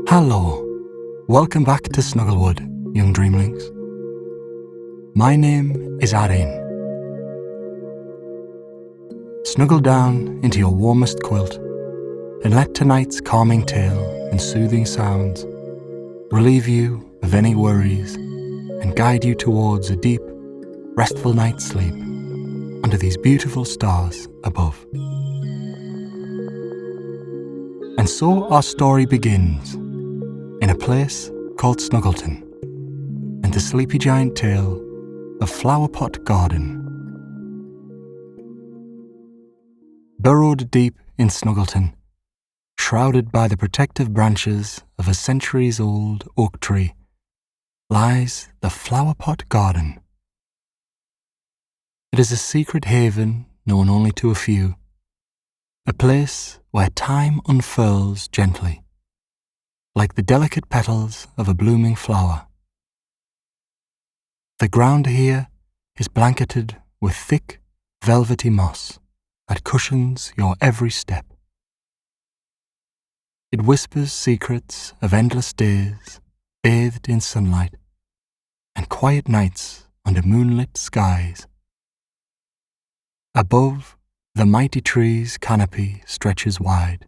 Hello, welcome back to Snugglewood, young Dreamlynx. My name is Arryn. Snuggle down into your warmest quilt and let tonight's calming tale and soothing sounds relieve you of any worries and guide you towards a deep, restful night's sleep under these beautiful stars above. And so our story begins in a place called Snuggleton, and the sleepy giant tale of Flowerpot Garden. Burrowed deep in Snuggleton, shrouded by the protective branches of a centuries-old oak tree, lies the Flowerpot Garden. It is a secret haven known only to a few, a place where time unfurls gently, like the delicate petals of a blooming flower. The ground here is blanketed with thick, velvety moss that cushions your every step. It whispers secrets of endless days bathed in sunlight and quiet nights under moonlit skies. Above, the mighty tree's canopy stretches wide,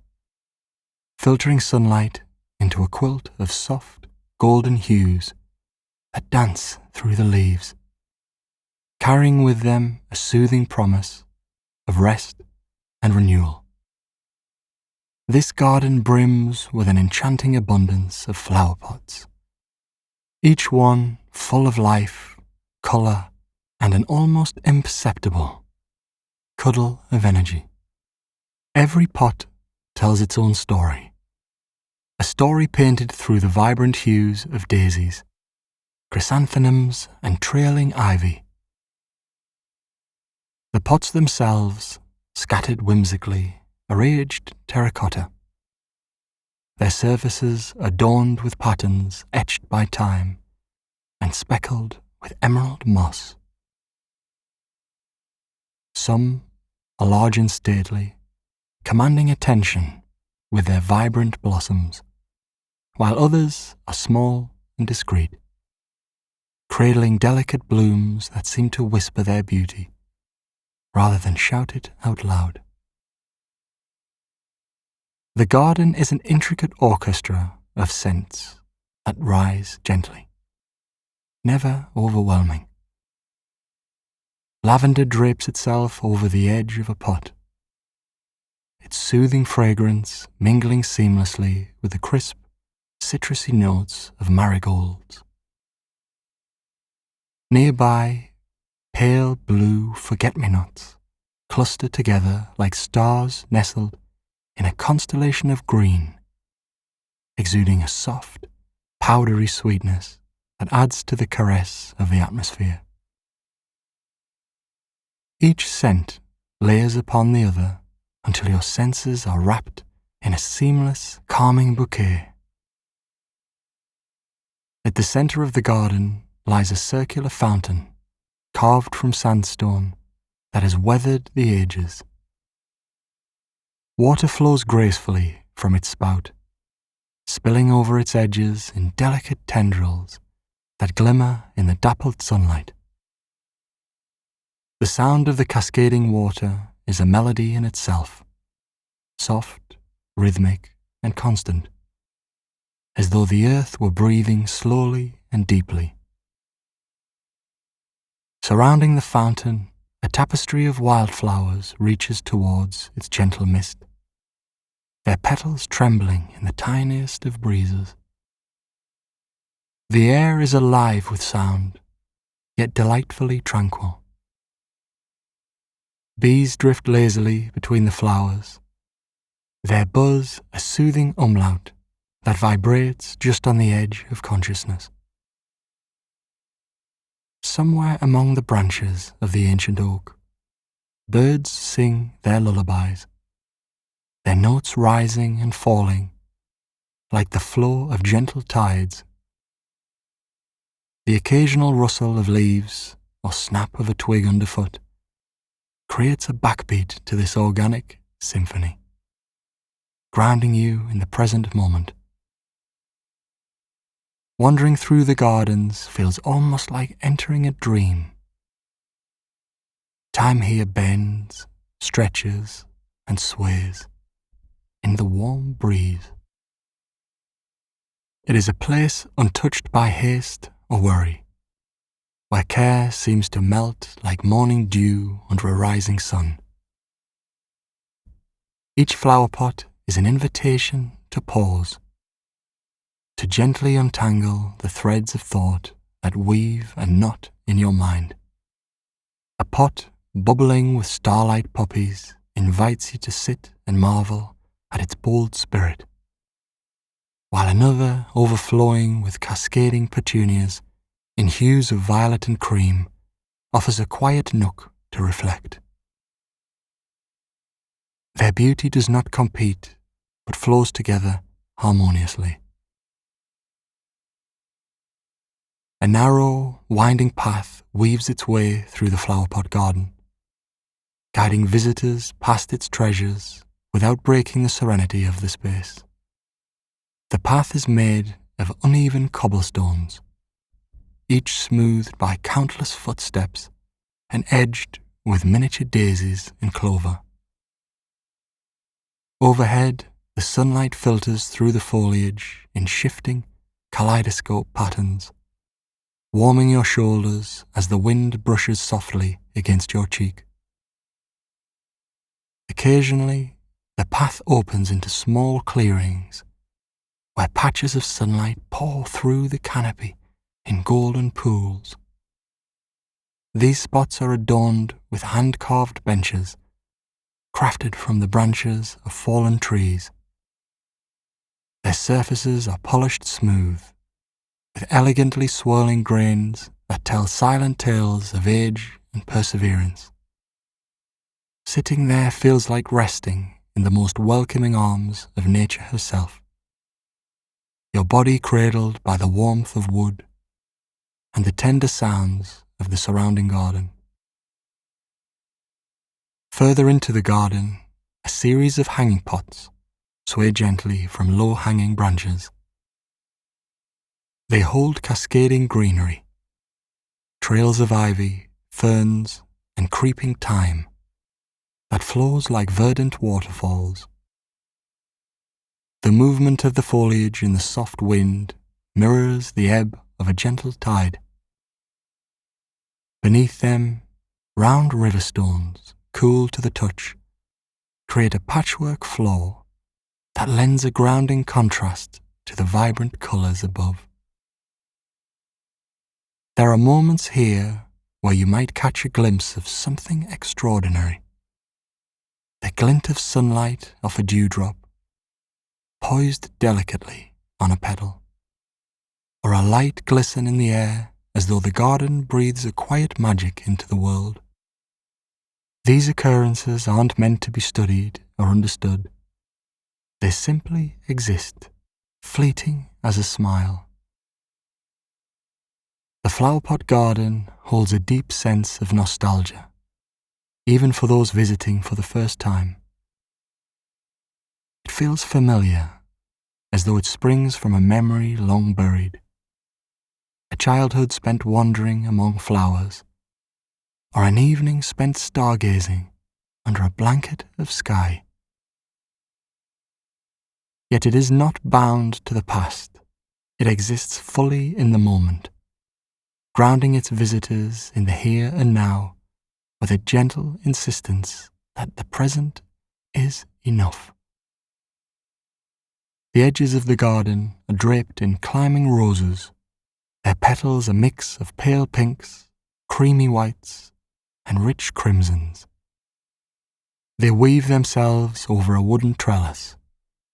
filtering sunlight into a quilt of soft, golden hues that dance through the leaves, carrying with them a soothing promise of rest and renewal. This garden brims with an enchanting abundance of flower pots, each one full of life, colour, and an almost imperceptible cuddle of energy. Every pot tells its own story, a story painted through the vibrant hues of daisies, chrysanthemums, and trailing ivy. The pots themselves, scattered whimsically, are aged terracotta, their surfaces adorned with patterns etched by time and speckled with emerald moss. Some are large and stately, commanding attention with their vibrant blossoms, while others are small and discreet, cradling delicate blooms that seem to whisper their beauty rather than shout it out loud. The garden is an intricate orchestra of scents that rise gently, never overwhelming. Lavender drapes itself over the edge of a pot, its soothing fragrance mingling seamlessly with the crisp, citrusy notes of marigolds. Nearby, pale blue forget-me-nots cluster together like stars nestled in a constellation of green, exuding a soft, powdery sweetness that adds to the caress of the atmosphere. Each scent layers upon the other until your senses are wrapped in a seamless, calming bouquet. At the centre of the garden lies a circular fountain carved from sandstone that has weathered the ages. Water flows gracefully from its spout, spilling over its edges in delicate tendrils that glimmer in the dappled sunlight. The sound of the cascading water is a melody in itself, soft, rhythmic, and constant, as though the earth were breathing slowly and deeply. Surrounding the fountain, a tapestry of wildflowers reaches towards its gentle mist, their petals trembling in the tiniest of breezes. The air is alive with sound, yet delightfully tranquil. Bees drift lazily between the flowers, their buzz a soothing umlaut that vibrates just on the edge of consciousness. Somewhere among the branches of the ancient oak, birds sing their lullabies, their notes rising and falling like the flow of gentle tides. The occasional rustle of leaves or snap of a twig underfoot creates a backbeat to this organic symphony, grounding you in the present moment Wandering through the gardens feels almost like entering a dream. Time here bends, stretches, and sways in the warm breeze. It is a place untouched by haste or worry, where care seems to melt like morning dew under a rising sun. Each flower pot is an invitation to pause, to gently untangle the threads of thought that weave a knot in your mind. A pot bubbling with starlight poppies invites you to sit and marvel at its bold spirit, while another overflowing with cascading petunias in hues of violet and cream offers a quiet nook to reflect. Their beauty does not compete, but flows together harmoniously. A narrow, winding path weaves its way through the Flowerpot Garden, guiding visitors past its treasures without breaking the serenity of the space. The path is made of uneven cobblestones, each smoothed by countless footsteps and edged with miniature daisies and clover. Overhead, the sunlight filters through the foliage in shifting, kaleidoscope patterns, warming your shoulders as the wind brushes softly against your cheek. Occasionally, the path opens into small clearings where patches of sunlight pour through the canopy in golden pools. These spots are adorned with hand-carved benches, crafted from the branches of fallen trees. Their surfaces are polished smooth, with elegantly swirling grains that tell silent tales of age and perseverance. Sitting there feels like resting in the most welcoming arms of nature herself, your body cradled by the warmth of wood and the tender sounds of the surrounding garden. Further into the garden, a series of hanging pots sway gently from low-hanging branches. They hold cascading greenery, trails of ivy, ferns, and creeping thyme that flows like verdant waterfalls. The movement of the foliage in the soft wind mirrors the ebb of a gentle tide. Beneath them, round river stones, cool to the touch, create a patchwork floor that lends a grounding contrast to the vibrant colours above. There are moments here where you might catch a glimpse of something extraordinary. The glint of sunlight off a dewdrop, poised delicately on a petal, or a light glisten in the air as though the garden breathes a quiet magic into the world. These occurrences aren't meant to be studied or understood. They simply exist, fleeting as a smile. The Flowerpot Garden holds a deep sense of nostalgia, even for those visiting for the first time. It feels familiar, as though it springs from a memory long buried, a childhood spent wandering among flowers, or an evening spent stargazing under a blanket of sky. Yet it is not bound to the past. It exists fully in the moment, grounding its visitors in the here and now with a gentle insistence that the present is enough. The edges of the garden are draped in climbing roses, their petals a mix of pale pinks, creamy whites, and rich crimsons. They weave themselves over a wooden trellis,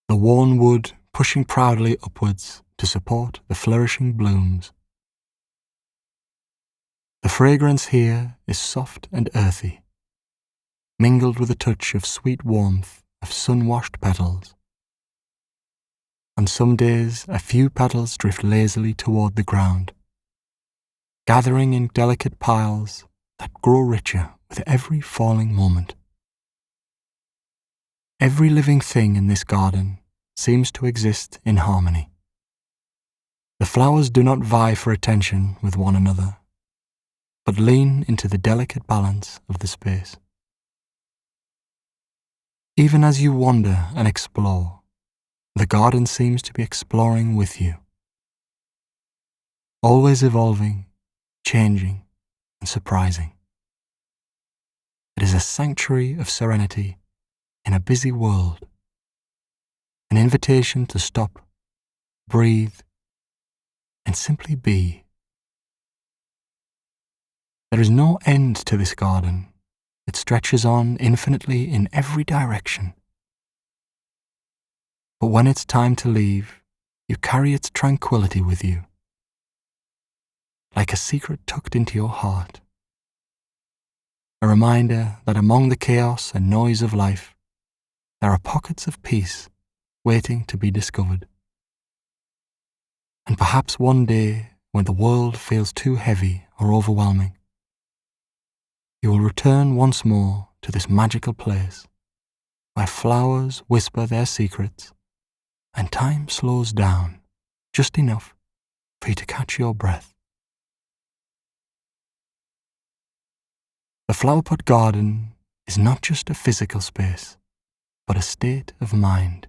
the worn wood pushing proudly upwards to support the flourishing blooms. The fragrance here is soft and earthy, mingled with a touch of sweet warmth of sun-washed petals. On some days, a few petals drift lazily toward the ground, gathering in delicate piles that grow richer with every falling moment. Every living thing in this garden seems to exist in harmony. The The flowers do not vie for attention with one another, but lean into the delicate balance of the space. Even as you wander and explore, the garden seems to be exploring with you, always evolving, changing, and surprising. It is a sanctuary of serenity in a busy world, an invitation to stop, breathe, and simply be. There is no end to this garden. It stretches on infinitely in every direction. But when it's time to leave, you carry its tranquility with you, like a secret tucked into your heart. A reminder that among the chaos and noise of life, there are pockets of peace waiting to be discovered. And perhaps one day, when the world feels too heavy or overwhelming, you will return once more to this magical place where flowers whisper their secrets and time slows down just enough for you to catch your breath. The Flowerpot Garden is not just a physical space, but a state of mind.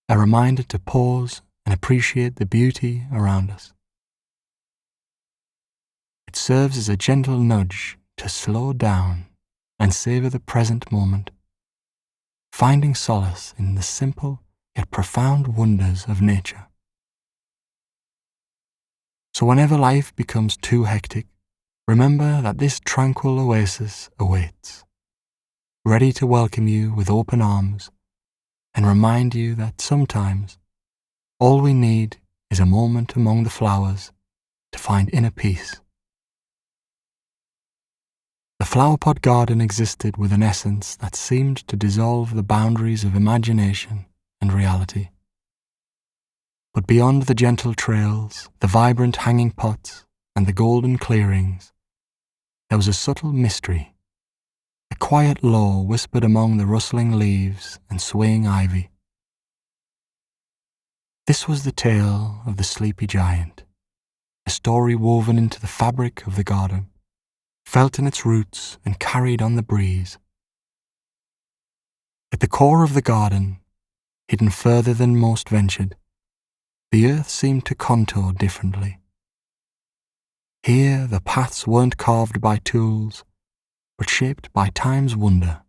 A reminder to pause and appreciate the beauty around us. It serves as a gentle nudge to slow down and savor the present moment, finding solace in the simple yet profound wonders of nature. So whenever life becomes too hectic, remember that this tranquil oasis awaits, ready to welcome you with open arms and remind you that sometimes all we need is a moment among the flowers to find inner peace. The Flowerpot Garden existed with an essence that seemed to dissolve the boundaries of imagination and reality. But beyond the gentle trails, the vibrant hanging pots, and the golden clearings, there was a subtle mystery, a quiet law whispered among the rustling leaves and swaying ivy. This was the tale of the sleepy giant, a story woven into the fabric of the garden, felt in its roots and carried on the breeze. At the core of the garden, hidden further than most ventured, the earth seemed to contour differently. Here the paths weren't carved by tools, but shaped by time's wonder,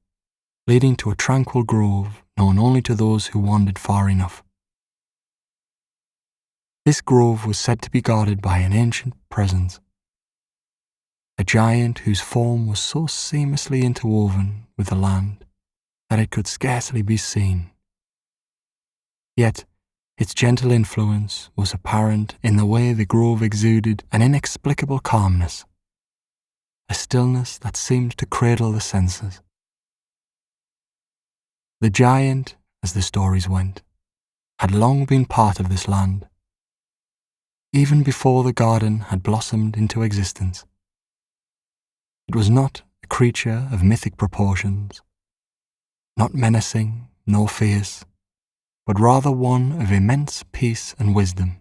leading to a tranquil grove known only to those who wandered far enough. This grove was said to be guarded by an ancient presence, a giant whose form was so seamlessly interwoven with the land that it could scarcely be seen. Yet, its gentle influence was apparent in the way the grove exuded an inexplicable calmness, a stillness that seemed to cradle the senses. The giant, as the stories went, had long been part of this land, even before the garden had blossomed into existence. It was not a creature of mythic proportions, not menacing nor fierce, but rather one of immense peace and wisdom.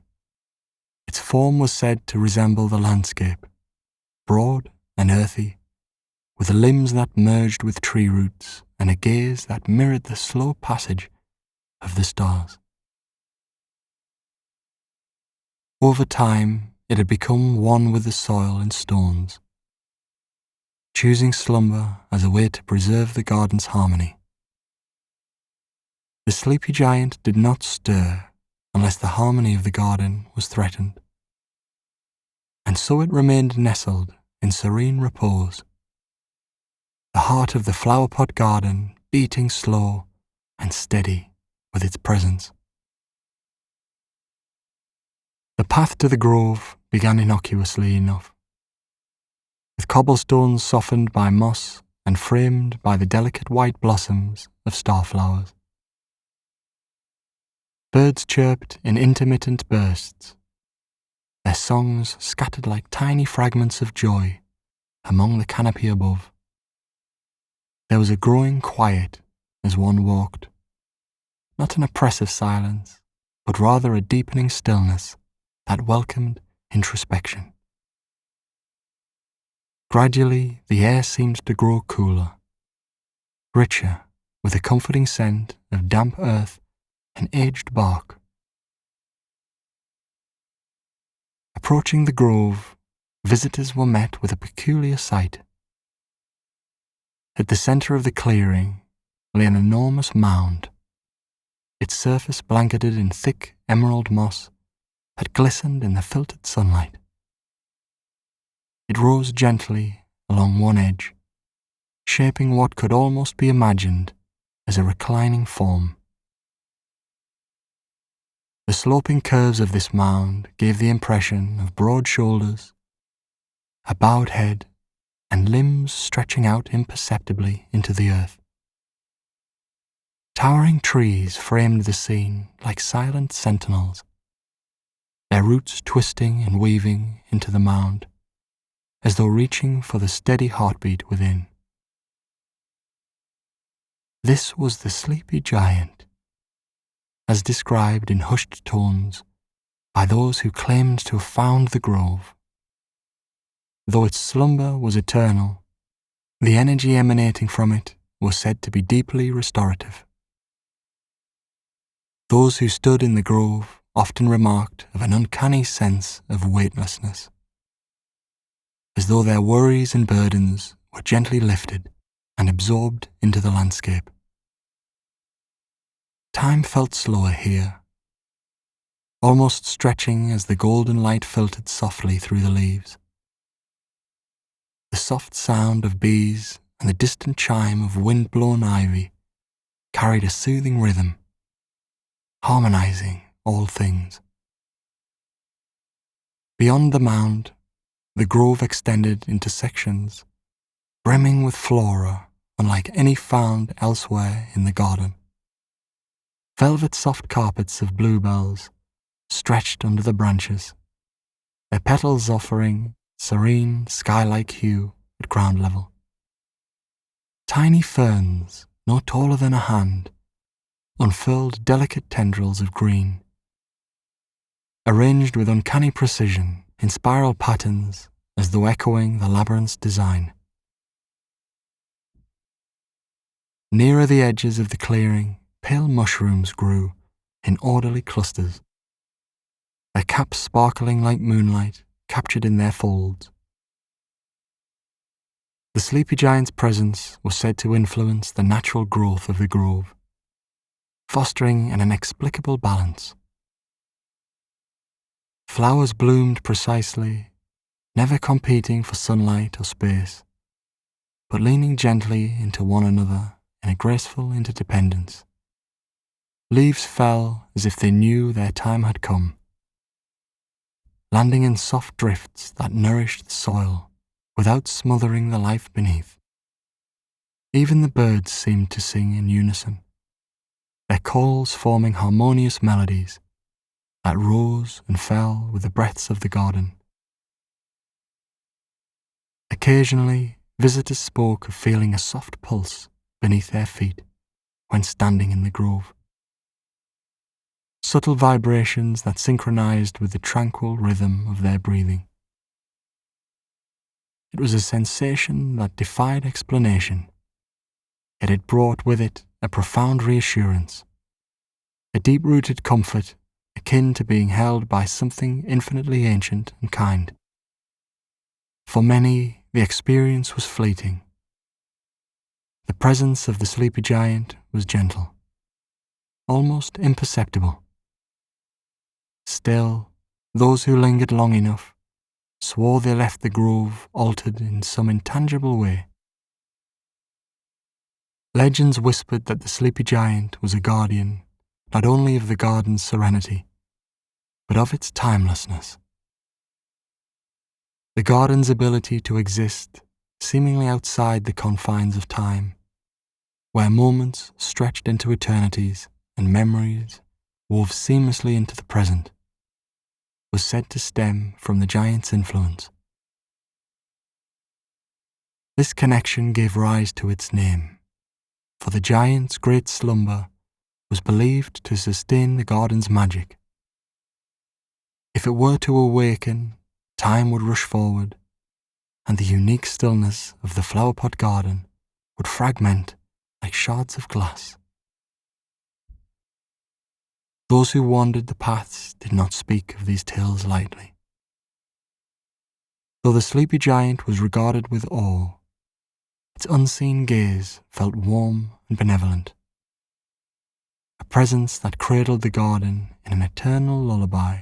Its form was said to resemble the landscape, broad and earthy, with limbs that merged with tree roots and a gaze that mirrored the slow passage of the stars. Over time, it had become one with the soil and stones, choosing slumber as a way to preserve the garden's harmony. The sleepy giant did not stir unless the harmony of the garden was threatened, and so it remained nestled in serene repose, the heart of the Flowerpot Garden beating slow and steady with its presence. The path to the grove began innocuously enough, with cobblestones softened by moss and framed by the delicate white blossoms of starflowers. Birds chirped in intermittent bursts, their songs scattered like tiny fragments of joy among the canopy above. There was a growing quiet as one walked, not an oppressive silence, but rather a deepening stillness that welcomed introspection. Gradually, the air seemed to grow cooler, richer, with a comforting scent of damp earth and aged bark. Approaching the grove, visitors were met with a peculiar sight. At the centre of the clearing lay an enormous mound, its surface blanketed in thick emerald moss that glistened in the filtered sunlight. It rose gently along one edge, shaping what could almost be imagined as a reclining form. The sloping curves of this mound gave the impression of broad shoulders, a bowed head, and limbs stretching out imperceptibly into the earth. Towering trees framed the scene like silent sentinels, their roots twisting and weaving into the mound, as though reaching for the steady heartbeat within. This was the sleepy giant, as described in hushed tones by those who claimed to have found the grove. Though its slumber was eternal, the energy emanating from it was said to be deeply restorative. Those who stood in the grove often remarked of an uncanny sense of weightlessness, as though their worries and burdens were gently lifted and absorbed into the landscape. Time felt slower here, almost stretching as the golden light filtered softly through the leaves. The soft sound of bees and the distant chime of wind-blown ivy carried a soothing rhythm, harmonizing all things. Beyond the mound, the grove extended into sections, brimming with flora unlike any found elsewhere in the garden. Velvet soft carpets of bluebells stretched under the branches, their petals offering serene sky-like hue at ground level. Tiny ferns, no taller than a hand, unfurled delicate tendrils of green, arranged with uncanny precision in spiral patterns as though echoing the labyrinth's design. Nearer the edges of the clearing, pale mushrooms grew in orderly clusters, their caps sparkling like moonlight captured in their folds. The sleepy giant's presence was said to influence the natural growth of the grove, fostering an inexplicable balance. Flowers bloomed precisely, never competing for sunlight or space, but leaning gently into one another in a graceful interdependence. Leaves fell as if they knew their time had come, landing in soft drifts that nourished the soil without smothering the life beneath. Even the birds seemed to sing in unison, their calls forming harmonious melodies that rose and fell with the breaths of the garden. Occasionally, visitors spoke of feeling a soft pulse beneath their feet when standing in the grove. Subtle vibrations that synchronized with the tranquil rhythm of their breathing. It was a sensation that defied explanation, yet it brought with it a profound reassurance, a deep-rooted comfort akin to being held by something infinitely ancient and kind. For many, the experience was fleeting. The presence of the sleepy giant was gentle, almost imperceptible. Still, those who lingered long enough swore they left the grove altered in some intangible way. Legends whispered that the sleepy giant was a guardian not only of the garden's serenity, but of its timelessness. The garden's ability to exist seemingly outside the confines of time, where moments stretched into eternities and memories wove seamlessly into the present, was said to stem from the giant's influence. This connection gave rise to its name, for the giant's great slumber was believed to sustain the garden's magic. If it were to awaken, time would rush forward, and the unique stillness of the Flowerpot Garden would fragment like shards of glass. Those who wandered the paths did not speak of these tales lightly. Though the sleepy giant was regarded with awe, its unseen gaze felt warm and benevolent, a presence that cradled the garden in an eternal lullaby.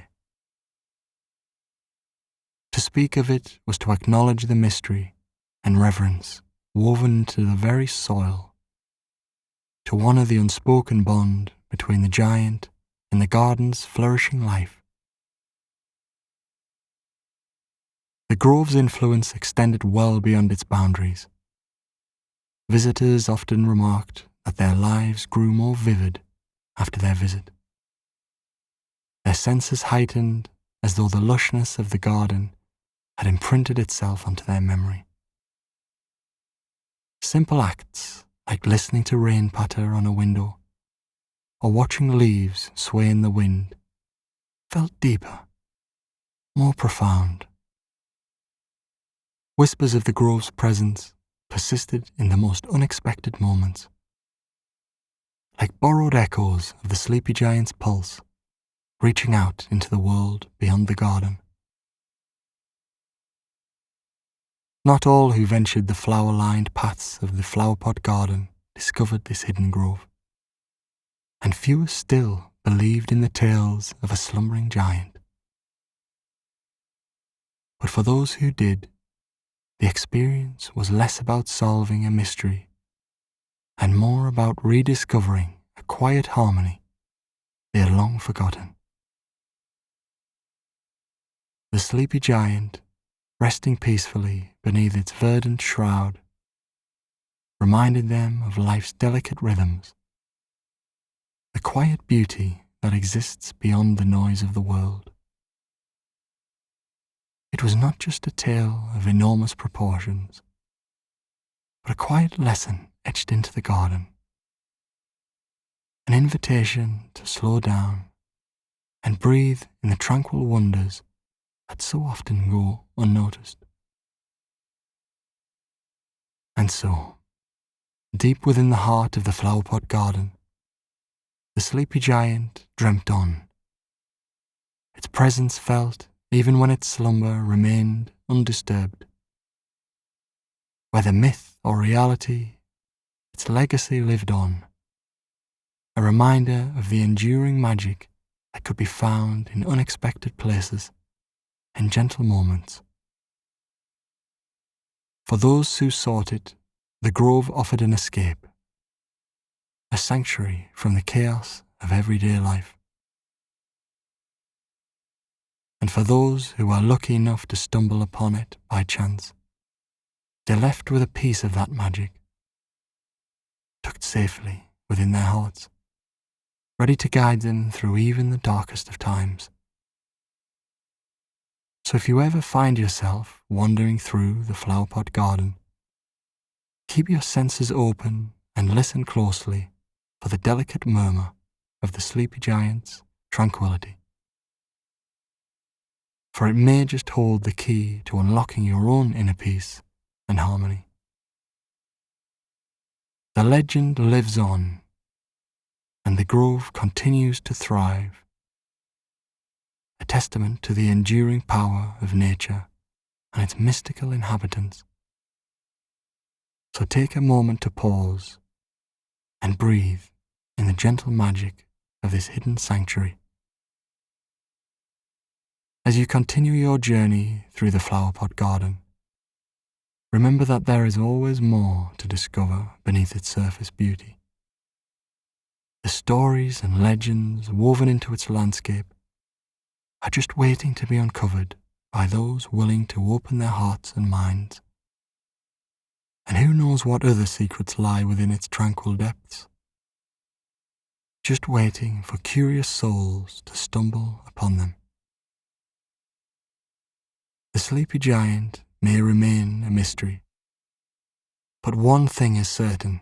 To speak of it was to acknowledge the mystery and reverence woven into the very soil, to honour the unspoken bond between the giant and the garden's flourishing life. The grove's influence extended well beyond its boundaries. Visitors often remarked that their lives grew more vivid after their visit. Their senses heightened as though the lushness of the garden had imprinted itself onto their memory. Simple acts like listening to rain patter on a window or watching leaves sway in the wind felt deeper, more profound. Whispers of the grove's presence persisted in the most unexpected moments, like borrowed echoes of the sleepy giant's pulse, reaching out into the world beyond the garden. Not all who ventured the flower-lined paths of the Flowerpot Garden discovered this hidden grove, and fewer still believed in the tales of a slumbering giant. But for those who did, the experience was less about solving a mystery and more about rediscovering a quiet harmony they had long forgotten. The sleepy giant, resting peacefully beneath its verdant shroud, reminded them of life's delicate rhythms, the quiet beauty that exists beyond the noise of the world. It was not just a tale of enormous proportions, but a quiet lesson etched into the garden, an invitation to slow down and breathe in the tranquil wonders that so often go unnoticed. And so, deep within the heart of the Flowerpot Garden, the sleepy giant dreamt on, its presence felt even when its slumber remained undisturbed. Whether myth or reality, its legacy lived on, a reminder of the enduring magic that could be found in unexpected places and gentle moments. For those who sought it, the grove offered an escape, a sanctuary from the chaos of everyday life. And for those who were lucky enough to stumble upon it by chance, they left with a piece of that magic, tucked safely within their hearts, ready to guide them through even the darkest of times. So if you ever find yourself wandering through the Flowerpot Garden, keep your senses open and listen closely for the delicate murmur of the sleepy giant's tranquility. For it may just hold the key to unlocking your own inner peace and harmony. The legend lives on, and the grove continues to thrive, a testament to the enduring power of nature and its mystical inhabitants. So take a moment to pause and breathe in the gentle magic of this hidden sanctuary. As you continue your journey through the Flowerpot Garden, remember that there is always more to discover beneath its surface beauty. The stories and legends woven into its landscape are just waiting to be uncovered by those willing to open their hearts and minds. And who knows what other secrets lie within its tranquil depths, just waiting for curious souls to stumble upon them. The sleepy giant may remain a mystery, but one thing is certain.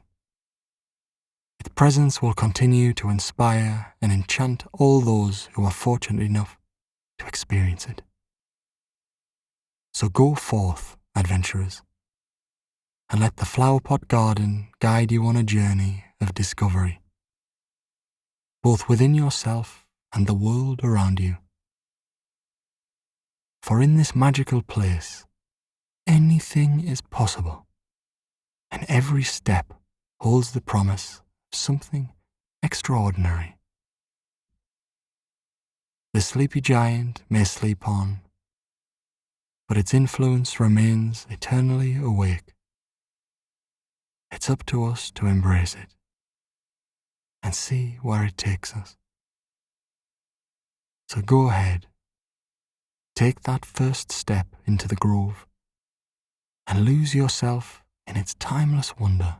Its presence will continue to inspire and enchant all those who are fortunate enough to experience it. So go forth, adventurers, and let the Flowerpot Garden guide you on a journey of discovery, both within yourself and the world around you. For in this magical place, anything is possible, and every step holds the promise of something extraordinary. The sleepy giant may sleep on, but its influence remains eternally awake. It's up to us to embrace it and see where it takes us. So go ahead, take that first step into the grove and lose yourself in its timeless wonder.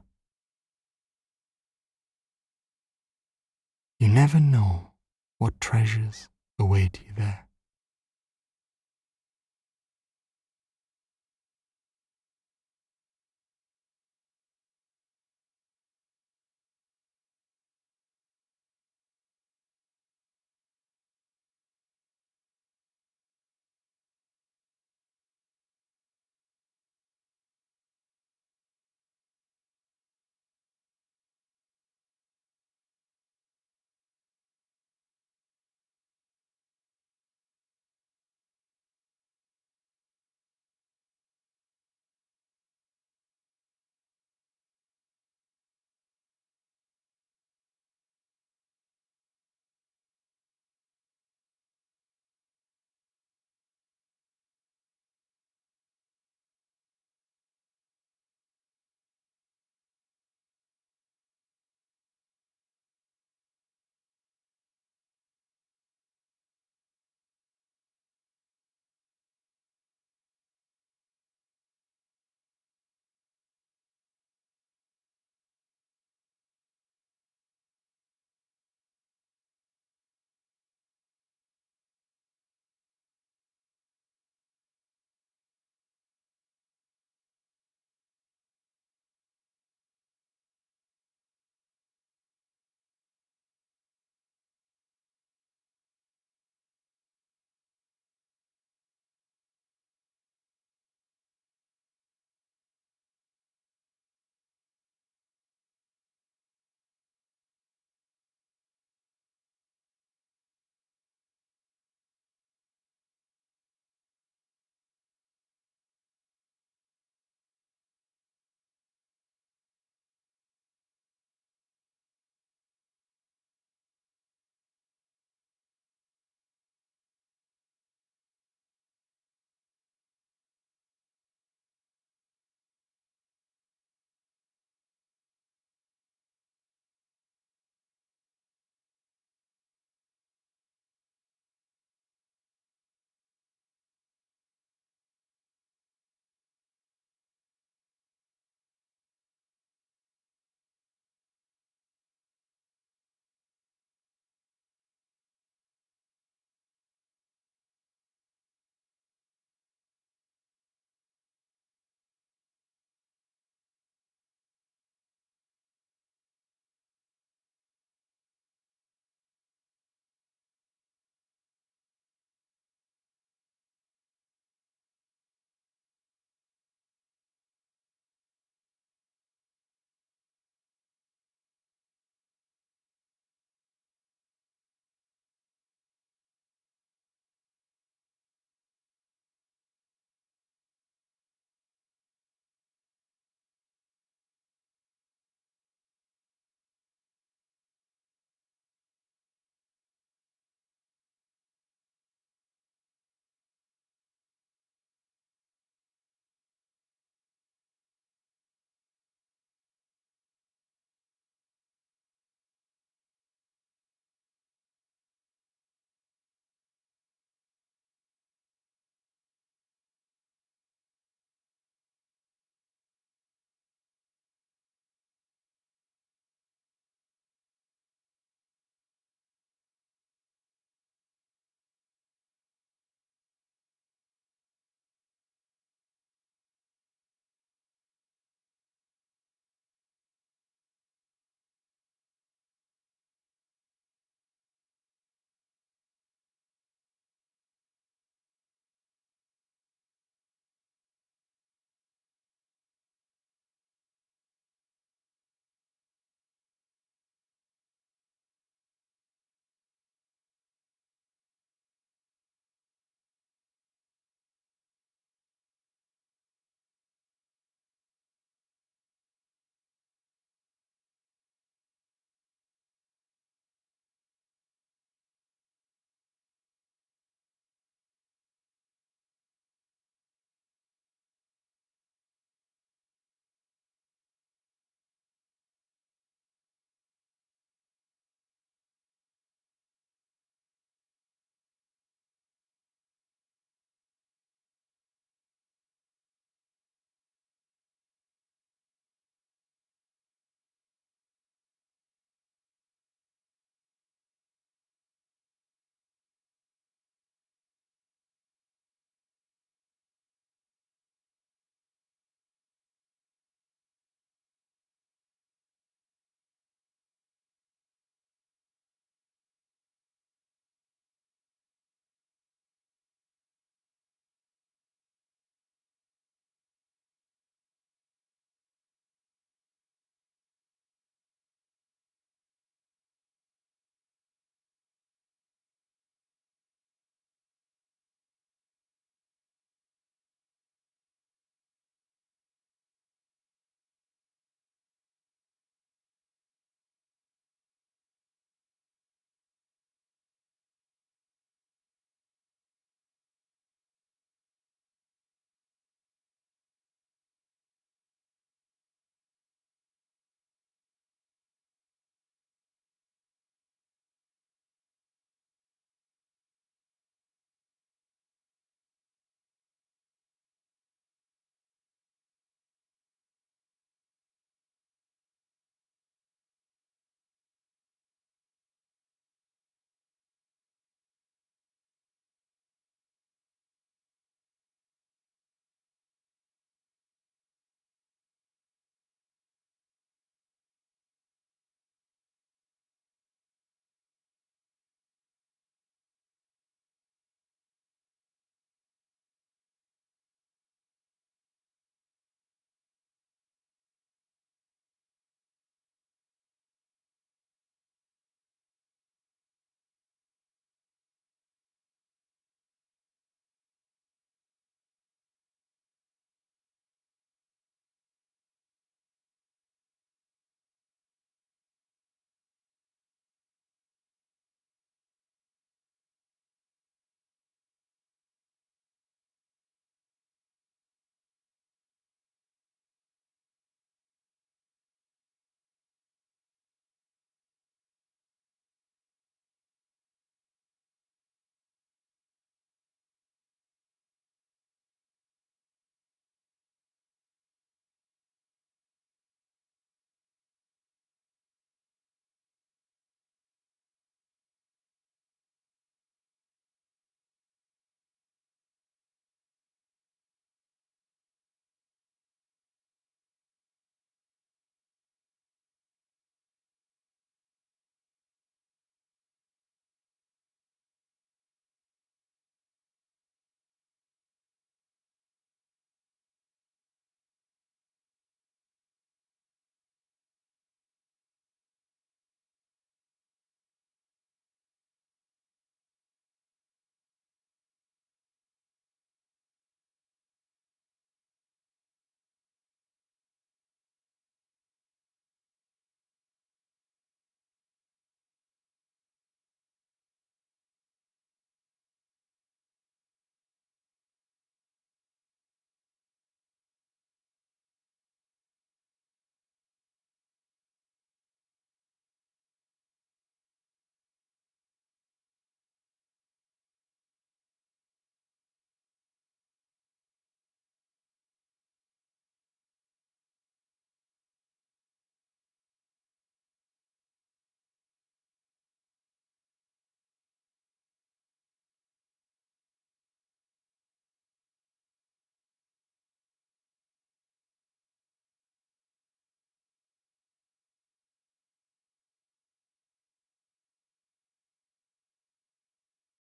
You never know what treasures await you there.